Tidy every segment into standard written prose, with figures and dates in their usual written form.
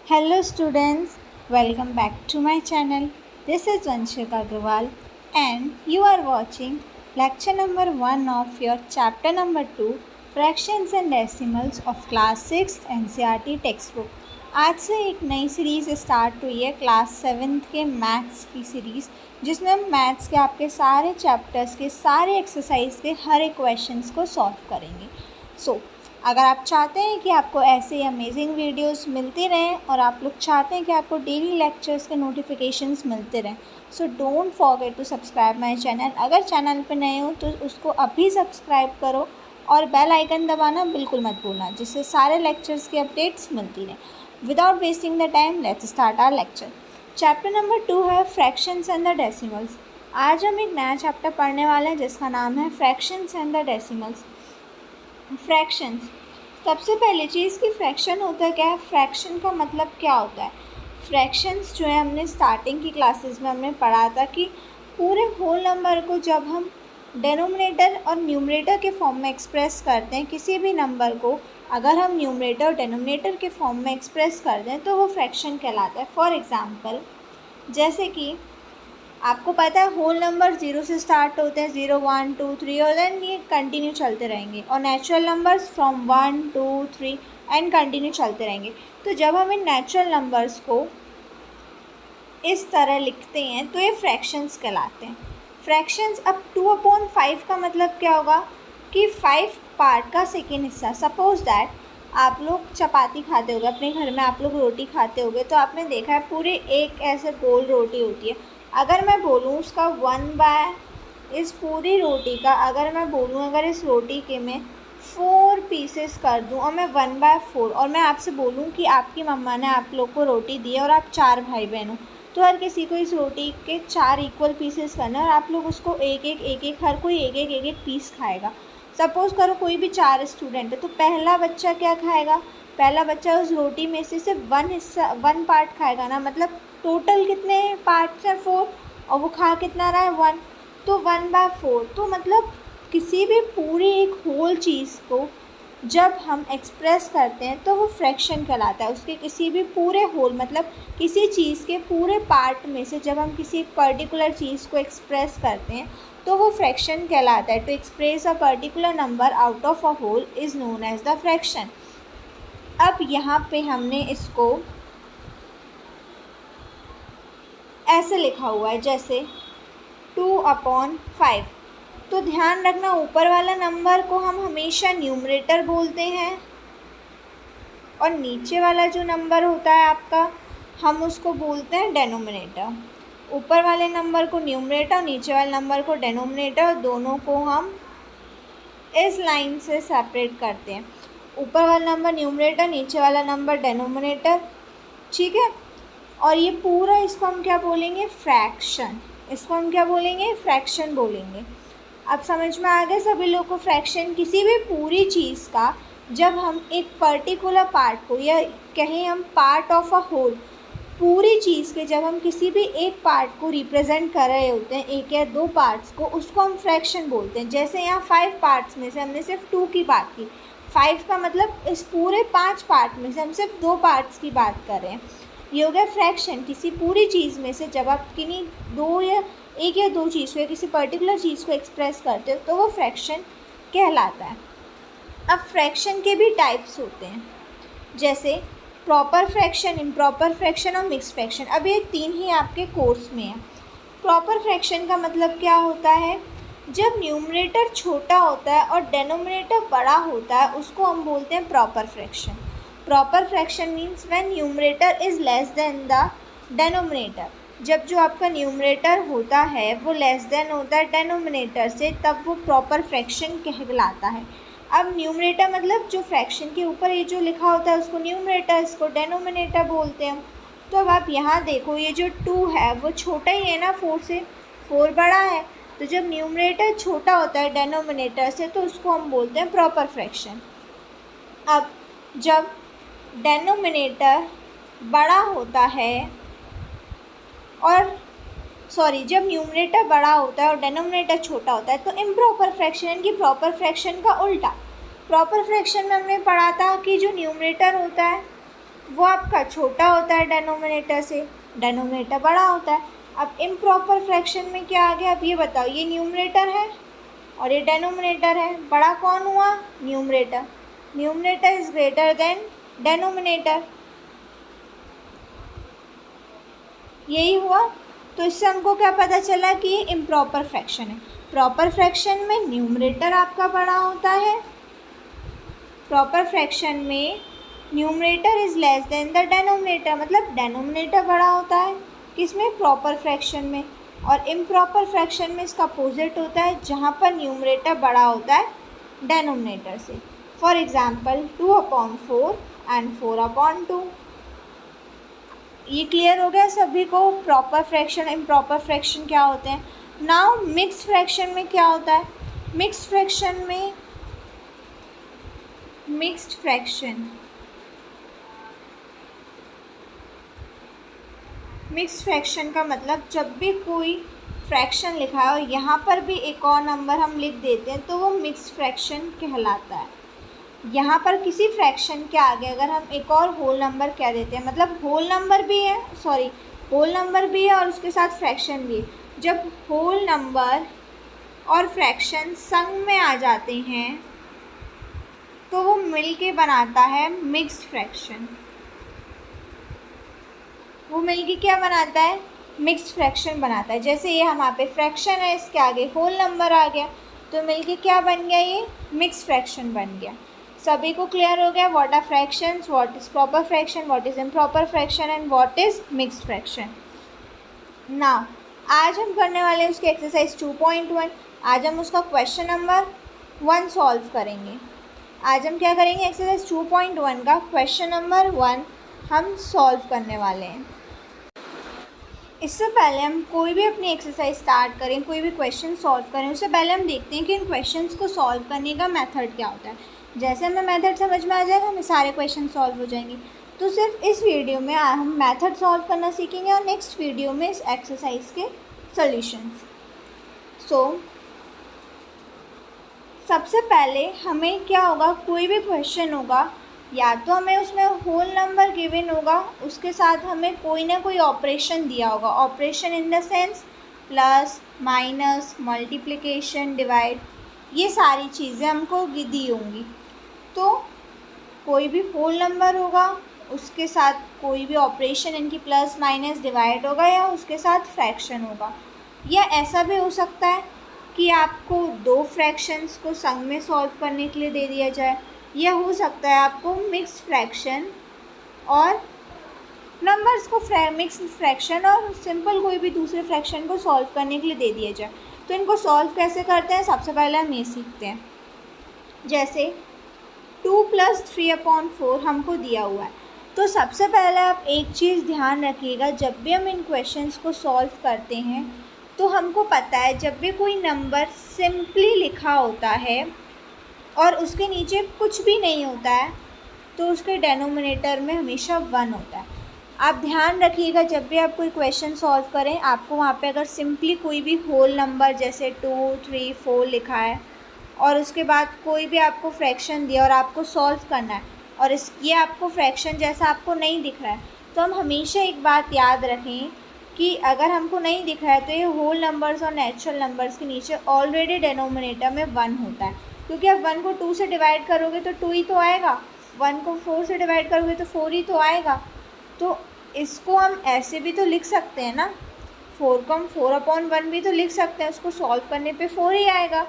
Hello students, welcome back to my channel. This is Vanshika Agrawal and you are watching lecture number 1 of your chapter number 2 Fractions and Decimals of class 6 NCERT textbook. आज से एक नई series start हुई है class 7th के maths की series, जिसमें हम मैथ्स के आपके सारे चैप्टर्स के सारे एक्सरसाइज के हर एक क्वेश्चंस को सॉल्व करेंगे। अगर आप चाहते हैं कि आपको ऐसे अमेजिंग वीडियोस मिलती रहें और आप लोग चाहते हैं कि आपको डेली लेक्चर्स के नोटिफिकेशंस मिलते रहें, so don't forget to subscribe my channel. अगर चैनल पर नए हो तो उसको अभी सब्सक्राइब करो और बेल आइकन दबाना बिल्कुल मत भूलना, जिससे सारे लेक्चर्स की अपडेट्स मिलती रहें। Without wasting the time let's start our lecture. Chapter number 2 है फ्रैक्शंस एंड द डेसिमल्स। आज हम एक नया चैप्टर पढ़ने वाले हैं जिसका नाम है fractions and the decimals. Fractions, सबसे पहले चीज़ कि फ्रैक्शन होता क्या है, फ्रैक्शन का मतलब क्या होता है। फ्रैक्शंस जो है हमने स्टार्टिंग की क्लासेस में हमने पढ़ा था कि पूरे होल नंबर को जब हम डेनोमिनेटर और न्यूमरेटर के फॉर्म में एक्सप्रेस करते हैं, किसी भी नंबर को अगर हम न्यूमरेटर और डेनोमिनेटर के फॉर्म में एक्सप्रेस कर दें तो वो फ्रैक्शन कहलाता है। फॉर एग्ज़ाम्पल, जैसे कि आपको पता है होल नंबर 0 से स्टार्ट होते हैं, 0 1 2 3 और देन ये कंटिन्यू चलते रहेंगे, और natural numbers from 1 2 3 and continue चलते रहेंगे। तो जब हम इन नेचुरल नंबर्स को इस तरह लिखते हैं तो ये फ्रैक्शंस कहलाते हैं। फ्रैक्शंस, अब 2/5 का मतलब क्या होगा कि 5 पार्ट का सेकेंड हिस्सा। सपोज दैट आप लोग चपाती खाते होगे अपने घर में, आप लोग रोटी खाते होगे तो आपने देखा है पूरे एक ऐसे गोल रोटी होती है। अगर मैं बोलूँ उसका 1/, इस पूरी रोटी का अगर मैं बोलूँ, अगर इस रोटी के मैं 4 पीसेस कर दूँ और मैं 1/4, और मैं आपसे बोलूँ कि आपकी मम्मा ने आप लोग को रोटी दी है और आप 4 भाई बहन हो, तो हर किसी को इस रोटी के 4 इक्वल पीसेस करना है और आप लोग उसको एक एक हर कोई एक पीस खाएगा। सपोज़ करो कोई भी 4 स्टूडेंट है तो पहला बच्चा क्या खाएगा, पहला बच्चा उस रोटी में से सिर्फ 1 पार्ट खाएगा ना, मतलब टोटल कितने पार्ट्स हैं 4, और वो खा कितना रहा है 1, तो 1/4। तो मतलब किसी भी पूरी एक होल चीज़ को जब हम एक्सप्रेस करते हैं तो वो फ्रैक्शन कहलाता है। उसके किसी भी पूरे होल मतलब किसी चीज़ के पूरे पार्ट में से जब हम किसी एक पर्टिकुलर चीज़ को एक्सप्रेस करते हैं तो वो फ्रैक्शन कहलाता है। To express a particular number out of a whole is known as the fraction. अब यहाँ पे हमने इसको ऐसे लिखा हुआ है जैसे 2/5। तो ध्यान रखना ऊपर वाला नंबर को हम हमेशा न्यूमरेटर बोलते हैं और नीचे वाला जो नंबर होता है आपका हम उसको बोलते हैं डेनोमिनेटर। ऊपर वाले नंबर को न्यूमरेटर, नीचे वाले नंबर को डेनोमिनेटर, दोनों को हम इस लाइन से सेपरेट करते हैं। ऊपर वाला नंबर न्यूमरेटर, नीचे वाला नंबर डेनोमिनेटर, ठीक है। और ये पूरा इसको हम क्या बोलेंगे, फ्रैक्शन। इसको हम क्या बोलेंगे, फ्रैक्शन बोलेंगे। अब समझ में आ गया सभी लोग को फ्रैक्शन। किसी भी पूरी चीज़ का जब हम एक पर्टिकुलर पार्ट को, या कहें हम पार्ट ऑफ अ होल, पूरी चीज़ के जब हम किसी भी एक पार्ट को रिप्रेजेंट कर रहे होते हैं, एक या दो पार्ट्स को, उसको हम फ्रैक्शन बोलते हैं। जैसे यहाँ 5 पार्ट्स में से हमने सिर्फ 2 की बात की, 5 का मतलब इस पूरे 5 पार्ट में से हम सिर्फ 2 पार्ट्स की बात कर रहे हैं। ये हो गया फ्रैक्शन। किसी पूरी चीज़ में से जब आप किन्हीं एक या दो चीज़ को या किसी पर्टिकुलर चीज़ को एक्सप्रेस करते हो तो वो फ्रैक्शन कहलाता है। अब फ्रैक्शन के भी टाइप्स होते हैं, जैसे प्रॉपर फ्रैक्शन, इम्प्रॉपर फ्रैक्शन और मिक्स फ्रैक्शन। अब ये 3 ही आपके कोर्स में है। प्रॉपर फ्रैक्शन का मतलब क्या होता है, जब न्यूमरेटर छोटा होता है और डेनोमिनेटर बड़ा होता है उसको हम बोलते हैं proper fraction. Proper fraction means when numerator is less than the denominator. जब जो आपका न्यूमरेटर होता है वो लेस देन होता है डेनोमिनेटर से, तब वो प्रॉपर फ्रैक्शन कहलाता है। अब न्यूमरेटर मतलब जो फ्रैक्शन के ऊपर ये जो लिखा होता है उसको न्यूमरेटर, इसको डेनोमिनेटर बोलते हैं। तो अब आप यहाँ देखो ये जो 2 है वो छोटा ही है ना 4 से, 4 बड़ा है। तो जब न्यूमरेटर छोटा होता है डेनोमिनेटर से तो उसको हम बोलते हैं प्रॉपर फ्रैक्शन। अब जब डेनोमिनेटर बड़ा होता है और जब न्यूमरेटर बड़ा होता है और डेनोमिनेटर छोटा होता है तो इम्प्रॉपर फ्रैक्शन, यानी कि प्रॉपर फ्रैक्शन का उल्टा। प्रॉपर फ्रैक्शन में हमने पढ़ा था कि जो न्यूमरेटर होता है वो आपका छोटा होता है डेनोमिनेटर से, डेनोमिनेटर बड़ा होता है। अब इम्प्रॉपर फ्रैक्शन में क्या आ गया, अब ये बताओ, ये न्यूमरेटर है और ये डेनोमिनेटर है, बड़ा कौन हुआ, numerator. Numerator is greater than denominator, यही हुआ। तो इससे हमको क्या पता चला कि ये इम्प्रॉपर फ्रैक्शन है। प्रॉपर फ्रैक्शन में न्यूमरेटर आपका बड़ा होता है, प्रॉपर फ्रैक्शन में numerator is less than the denominator, मतलब डेनोमिनेटर बड़ा होता है किसमें, प्रॉपर फ्रैक्शन में। और इम्प्रॉपर फ्रैक्शन में इसका अपोजिट होता है, जहाँ पर न्यूमरेटर बड़ा होता है डेनोमिनेटर से। For example 2/4 and 4/2। ये क्लियर हो गया सभी को, प्रॉपर फ्रैक्शन इम्प्रॉपर फ्रैक्शन क्या होते हैं। नाउ मिक्स्ड फ्रैक्शन में क्या होता है, मिक्स्ड फ्रैक्शन में मिक्स्ड फ्रैक्शन का मतलब जब भी कोई फ्रैक्शन लिखा है और यहाँ पर भी एक और नंबर हम लिख देते हैं तो वो मिक्स्ड फ्रैक्शन कहलाता है। यहाँ पर किसी फ्रैक्शन के आगे अगर हम एक और होल नंबर कह देते हैं, मतलब होल नंबर भी है, होल नंबर भी है और उसके साथ फ्रैक्शन भी है। जब होल नंबर और फ्रैक्शन संग में आ जाते हैं तो वो मिल के बनाता है मिक्स्ड फ्रैक्शन। वो मिल के क्या बनाता है, मिक्स्ड फ्रैक्शन बनाता है। जैसे ये हमारे पे फ्रैक्शन है, इसके आगे होल नंबर आ गया तो मिल के क्या बन गया, ये मिक्स्ड फ्रैक्शन बन गया। सभी को क्लियर हो गया what are fractions, what is proper fraction, what is improper fraction and what is mixed fraction. Now आज हम करने वाले हैं उसके एक्सरसाइज 2.1। आज हम उसका क्वेश्चन नंबर 1 सॉल्व करेंगे। आज हम क्या करेंगे, एक्सरसाइज 2.1 का क्वेश्चन नंबर 1 हम सॉल्व करने वाले हैं। इससे पहले हम कोई भी अपनी एक्सरसाइज स्टार्ट करें, कोई भी क्वेश्चन सॉल्व करें, उससे पहले हम देखते हैं कि इन क्वेश्चंस को सॉल्व करने का मेथड क्या होता है। जैसे हमें मेथड समझ में आ जाएगा हमें सारे क्वेश्चन सॉल्व हो जाएंगे। तो सिर्फ इस वीडियो में हम मेथड सॉल्व करना सीखेंगे और नेक्स्ट वीडियो में इस एक्सरसाइज के सॉल्यूशंस। सबसे पहले हमें क्या होगा, कोई भी क्वेश्चन होगा या तो हमें उसमें होल नंबर गिवन होगा, उसके साथ हमें कोई ना कोई ऑपरेशन दिया होगा। Operation in the sense plus minus multiplication divide, ये सारी चीज़ें हमको दी होंगी। तो कोई भी होल नंबर होगा उसके साथ कोई भी ऑपरेशन इनकी प्लस माइनस डिवाइड होगा या उसके साथ फ्रैक्शन होगा। या ऐसा भी हो सकता है कि आपको दो फ्रैक्शंस को संग में सॉल्व करने के लिए दे दिया जाए, यह हो सकता है आपको मिक्स्ड फ्रैक्शन और नंबर्स को मिक्स्ड फ्रैक्शन और सिंपल कोई भी दूसरे फ्रैक्शन को सॉल्व करने के लिए दे दिया जाए। तो इनको सॉल्व कैसे करते हैं, सबसे पहले हम ये सीखते हैं। जैसे 2 + 3/4 हमको दिया हुआ है, तो सबसे पहले आप एक चीज़ ध्यान रखिएगा, जब भी हम इन क्वेश्चंस को सॉल्व करते हैं तो हमको पता है जब भी कोई नंबर सिंपली लिखा होता है और उसके नीचे कुछ भी नहीं होता है तो उसके डेनोमिनेटर में हमेशा 1 होता है। आप ध्यान रखिएगा जब भी आप कोई क्वेश्चन सॉल्व करें, आपको वहाँ पे अगर सिंपली कोई भी होल नंबर जैसे 2, 3, 4 लिखा है और उसके बाद कोई भी आपको फ्रैक्शन दिया और आपको सॉल्व करना है और ये आपको फ्रैक्शन जैसा आपको नहीं दिख रहा है, तो हम हमेशा एक बात याद रखें कि अगर हमको नहीं दिख रहा है तो ये होल नंबर्स और नेचुरल नंबर्स के नीचे ऑलरेडी डेनोमिनेटर में 1 होता है। क्योंकि आप 1 को 2 से डिवाइड करोगे तो 2 ही तो आएगा, 1 को 4 से डिवाइड करोगे तो 4 ही तो आएगा। तो इसको हम ऐसे भी तो लिख सकते हैं ना, 4 को हम 4/1 भी तो लिख सकते हैं, उसको सॉल्व करने पे 4 ही आएगा।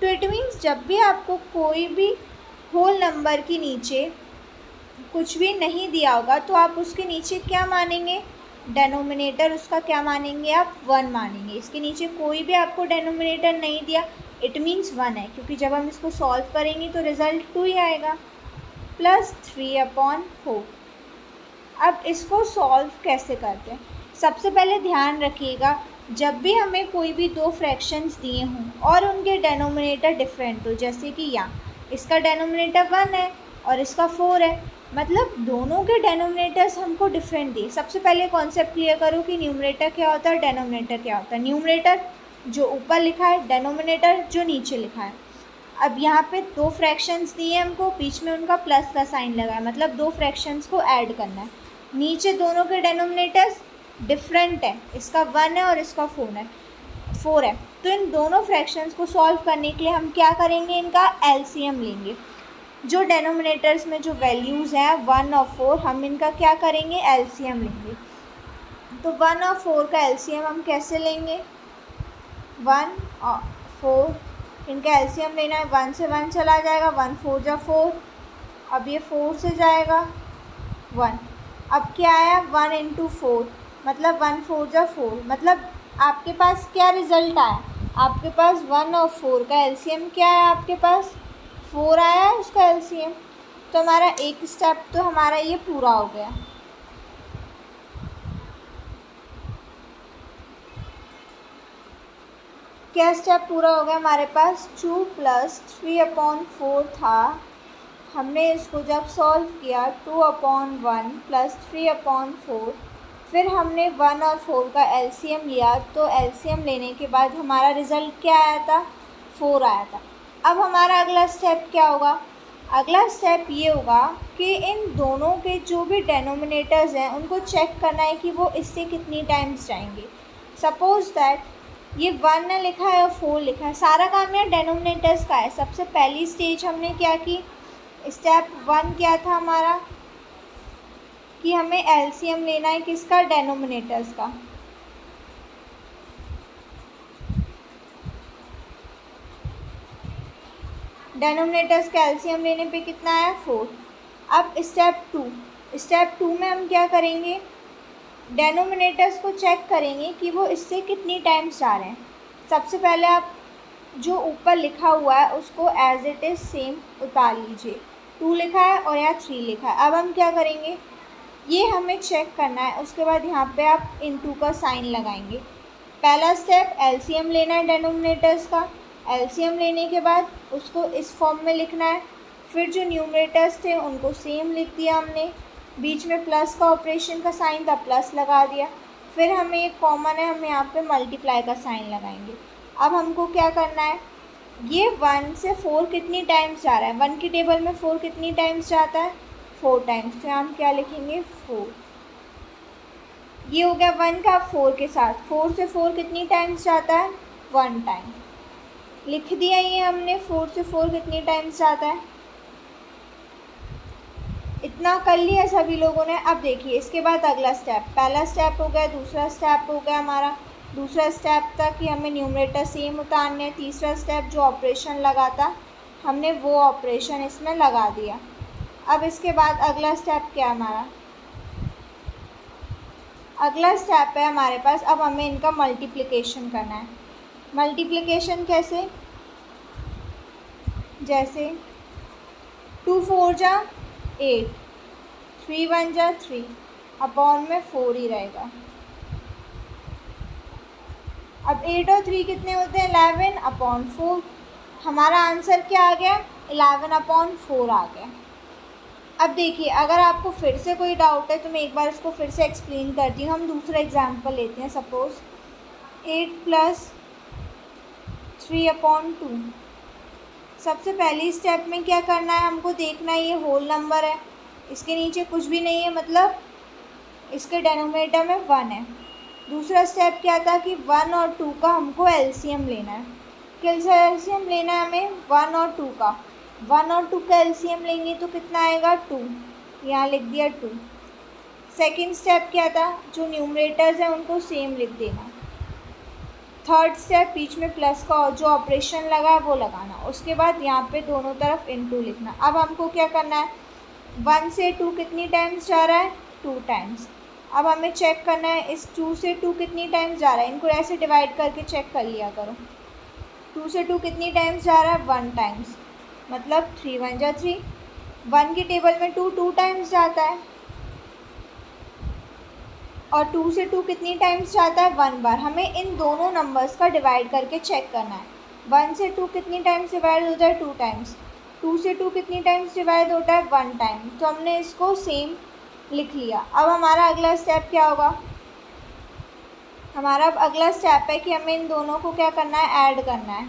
तो इट मीन्स जब भी आपको कोई भी होल नंबर के नीचे कुछ भी नहीं दिया होगा तो आप उसके नीचे क्या मानेंगे, डेनोमिनेटर उसका क्या मानेंगे, आप 1 मानेंगे। इसके नीचे कोई भी आपको डेनोमिनेटर नहीं दिया, इट मीन्स 1 है, क्योंकि जब हम इसको सॉल्व करेंगे तो रिज़ल्ट 2 ही आएगा, प्लस 3/4। अब इसको सॉल्व कैसे करते हैं, सबसे पहले ध्यान रखिएगा जब भी हमें कोई भी दो फ्रैक्शंस दिए हों और उनके डेनोमिनेटर डिफरेंट हो, जैसे कि यहाँ इसका डेनोमिनेटर 1 है और इसका 4 है, मतलब दोनों के डेनोमिनेटर्स हमको डिफरेंट दिए। सबसे पहले कॉन्सेप्ट क्लियर करो कि न्यूमरेटर क्या होता है, डेनोमिनेटर क्या होता है। न्यूमरेटर जो ऊपर लिखा है, डेनोमिनेटर जो नीचे लिखा है। अब यहाँ पे दो फ्रैक्शंस दिए हमको, बीच में उनका प्लस का साइन लगा है, मतलब दो फ्रैक्शंस को ऐड करना है। नीचे दोनों के डेनोमिनेटर्स डिफरेंट है, इसका 1 है और इसका 4 है। तो इन दोनों फ्रैक्शंस को सॉल्व करने के लिए हम क्या करेंगे, इनका एलसीएम लेंगे। जो डेनोमिनेटर्स में जो वैल्यूज़ हैं 1 और 4, हम इनका क्या करेंगे, एलसीएम लेंगे। तो 1 और 4 का एलसीएम हम कैसे लेंगे, 1 और 4 इनका एलसीएम लेना है। 1 से 1 चला जाएगा, 1 4 जा 4, अब ये 4 से जाएगा 1। अब क्या आया, 1 इंटू 4, मतलब 1 4 जा 4, मतलब आपके पास क्या रिज़ल्ट आया, आपके पास 1 और 4 का एलसीएम क्या है, आपके पास 4 आया है उसका एलसीएम। तो हमारा एक स्टेप तो हमारा ये पूरा हो गया। क्या स्टेप पूरा हो गया, हमारे पास 2 + 3/4 था। हमने इसको जब सॉल्व किया 2/1 + 3/4, फिर हमने 1 और 4 का एलसीएम लिया। तो एलसीएम लेने के बाद हमारा रिज़ल्ट क्या आया था, 4 आया था। अब हमारा अगला स्टेप क्या होगा, अगला स्टेप ये होगा कि इन दोनों के जो भी डेनोमिनेटर्स हैं उनको चेक करना है कि वो इससे कितनी टाइम्स जाएंगे। सपोज़ दैट ये 1 लिखा है और 4 लिखा है, सारा काम यहाँ डेनोमिनेटर्स का है। सबसे पहली स्टेज हमने क्या की, स्टेप 1 क्या था हमारा, कि हमें एलसीएम लेना है किसका, डेनोमिनेटर्स का। डेनोमिनेटर्स का एलसीएम लेने पे कितना आया, 4। अब स्टेप 2 में हम क्या करेंगे, डेनोमिनेटर्स को चेक करेंगे कि वो इससे कितनी टाइम्स जा रहे हैं। सबसे पहले आप जो ऊपर लिखा हुआ है उसको एज इट इज़ सेम उतार लीजिए। 2 लिखा है और यहाँ 3 लिखा है। अब हम क्या करेंगे, ये हमें चेक करना है। उसके बाद यहाँ पे आप इनटू का साइन लगाएंगे। पहला स्टेप एलसीएम लेना है डेनोमिनेटर्स का। एलसीएम लेने के बाद उसको इस फॉर्म में लिखना है। फिर जो न्यूमरेटर्स थे उनको सेम लिख दिया हमने, बीच में प्लस का ऑपरेशन का साइन था, प्लस लगा दिया। फिर हमें एक कॉमन है, हम यहाँ पे मल्टीप्लाई का साइन लगाएंगे। अब हमको क्या करना है, ये 1 से 4 कितनी टाइम्स जा रहा है, 1 की टेबल में 4 कितनी टाइम्स जाता है, 4 टाइम्स। तो हम क्या लिखेंगे, 4। ये हो गया 1 का 4 के साथ। 4 से 4 कितनी टाइम्स जाता है, 1 टाइम। लिख दिया ये हमने, 4 से 4 कितनी टाइम्स जाता है, इतना कर लिया सभी लोगों ने। अब देखिए इसके बाद अगला स्टेप, पहला स्टेप हो गया, दूसरा स्टेप हो गया हमारा। दूसरा स्टेप था कि हमें न्यूमरेटर सेम उतारने हैं। तीसरा स्टेप जो ऑपरेशन लगा था हमने वो ऑपरेशन इसमें लगा दिया। अब इसके बाद अगला स्टेप क्या हमारा, अगला स्टेप है हमारे पास, अब हमें इनका मल्टीप्लिकेशन करना है। मल्टीप्लिकेशन कैसे, जैसे 2 4 जा 8, 3 1 जा 3, अपॉन में 4 ही रहेगा। अब 8 और 3 कितने होते हैं, 11/4। हमारा आंसर क्या आ गया, 11/4 आ गया। अब देखिए अगर आपको फिर से कोई डाउट है तो मैं एक बार इसको फिर से एक्सप्लेन करती हूँ। हम दूसरा एग्जांपल लेते हैं। सपोज़ 8 + 3/2। सबसे पहली स्टेप में क्या करना है, हमको देखना है ये होल नंबर है, इसके नीचे कुछ भी नहीं है, मतलब इसके डेनोमिनेटर में 1 है। दूसरा स्टेप क्या था कि 1 और 2 का हमको एलसीएम लेना है। किस एलसीएम लेना है हमें, 1 और 2 का। 1 और 2 का एलसीएम लेंगे तो कितना आएगा, 2। यहाँ लिख दिया 2। सेकंड स्टेप क्या था, जो न्यूमरेटर्स हैं उनको सेम लिख देना। थर्ड स्टेप बीच में प्लस का जो ऑपरेशन लगा है वो लगाना। उसके बाद यहाँ पे दोनों तरफ इनटू लिखना। अब हमको क्या करना है, 1 से 2 कितनी टाइम्स जा रहा है, 2 टाइम्स। अब हमें चेक करना है इस 2 से 2 कितनी टाइम्स जा रहा है, इनको ऐसे डिवाइड करके चेक कर लिया करो। 2 से 2 कितनी टाइम्स जा रहा है, 1 टाइम्स, मतलब 3 1 जा 3। 1 की टेबल में 2 2 टाइम्स जाता है, और 2 से 2 कितनी टाइम्स जाता है, 1 बार। हमें इन दोनों नंबर्स का डिवाइड करके चेक करना है। 1 से 2 कितनी टाइम्स डिवाइड होता है, 2 टाइम्स। 2 से 2 कितनी टाइम्स डिवाइड होता है, 1 टाइम। तो हमने इसको सेम लिख लिया। अब हमारा अगला स्टेप क्या होगा, हमारा अब अगला स्टेप है कि हमें इन दोनों को क्या करना है, ऐड करना है।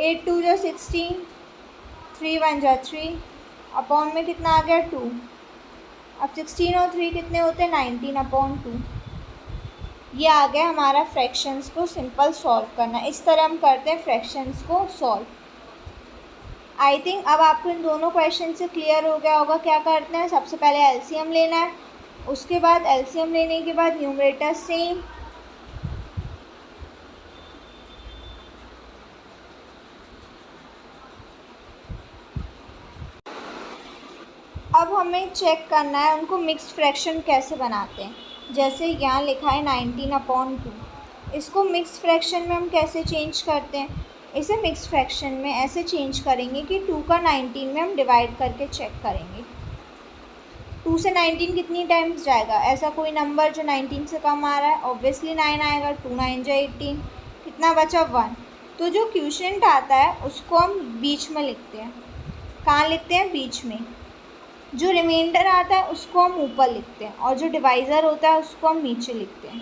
8 2 जो 16, 3 1 जो 3, अपॉन में कितना आ गया 2। अब 16 और 3 कितने होते हैं 19 अपॉन 2। ये आ गया हमारा फ्रैक्शंस को सिंपल सॉल्व करना। इस तरह हम करते हैं फ्रैक्शंस को सॉल्व। आई थिंक अब आपको इन दोनों क्वेश्चन से क्लियर हो गया होगा क्या करते हैं। सबसे पहले एलसीएम लेना है, उसके बाद एलसीएम लेने के बाद न्यूमरेटर सेम, अब हमें चेक करना है उनको मिक्स्ड फ्रैक्शन कैसे बनाते हैं। जैसे यहाँ लिखा है 19 अपॉन 2, इसको मिक्स्ड फ्रैक्शन में हम कैसे चेंज करते हैं। इसे मिक्स्ड फ्रैक्शन में ऐसे चेंज करेंगे कि 2 का 19 में हम डिवाइड करके चेक करेंगे। 2 से 19 कितनी टाइम्स जाएगा, ऐसा कोई नंबर जो 19 से कम आ रहा है, ऑब्वियसली 9 आएगा। 2 9 जो 18, कितना बचा 1। तो जो क्वोशिएंट आता है उसको हम बीच में लिखते हैं। कहाँ लिखते हैं, बीच में। जो रिमाइंडर आता है उसको हम ऊपर लिखते हैं और जो डिवाइज़र होता है उसको हम नीचे लिखते हैं।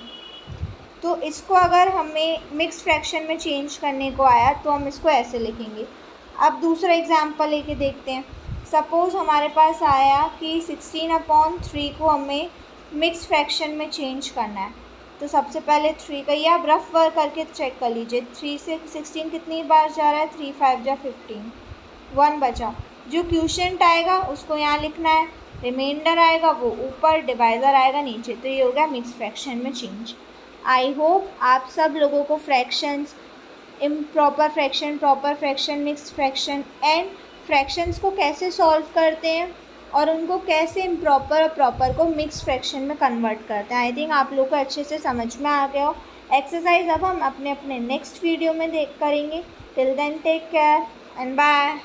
तो इसको अगर हमें मिक्स फ्रैक्शन में चेंज करने को आया तो हम इसको ऐसे लिखेंगे। अब दूसरा एग्जांपल लेके देखते हैं। सपोज़ हमारे पास आया कि 16 अपॉन 3 को हमें मिक्स फ्रैक्शन में चेंज करना है। तो सबसे पहले 3 का, ये आप रफ वर्क करके चेक कर लीजिए। 3 से 16 कितनी बार जा रहा है, 3 5 जा 15, 1 बचा। जो क्वोशिएंट आएगा उसको यहाँ लिखना है, रिमाइंडर आएगा वो ऊपर, डिवाइज़र आएगा नीचे। तो ये हो गया मिक्स फ्रैक्शन में चेंज। आई होप आप सब लोगों को fractions, improper fraction, proper fraction, mix fraction and fractions को कैसे सॉल्व करते हैं और उनको कैसे इम्प्रॉपर और प्रॉपर को मिक्स फ्रैक्शन में कन्वर्ट करते हैं, आई थिंक आप लोग को अच्छे से समझ में आ गया हो। एक्सरसाइज अब हम अपने अपने नेक्स्ट वीडियो में करेंगे। Till then take care and bye.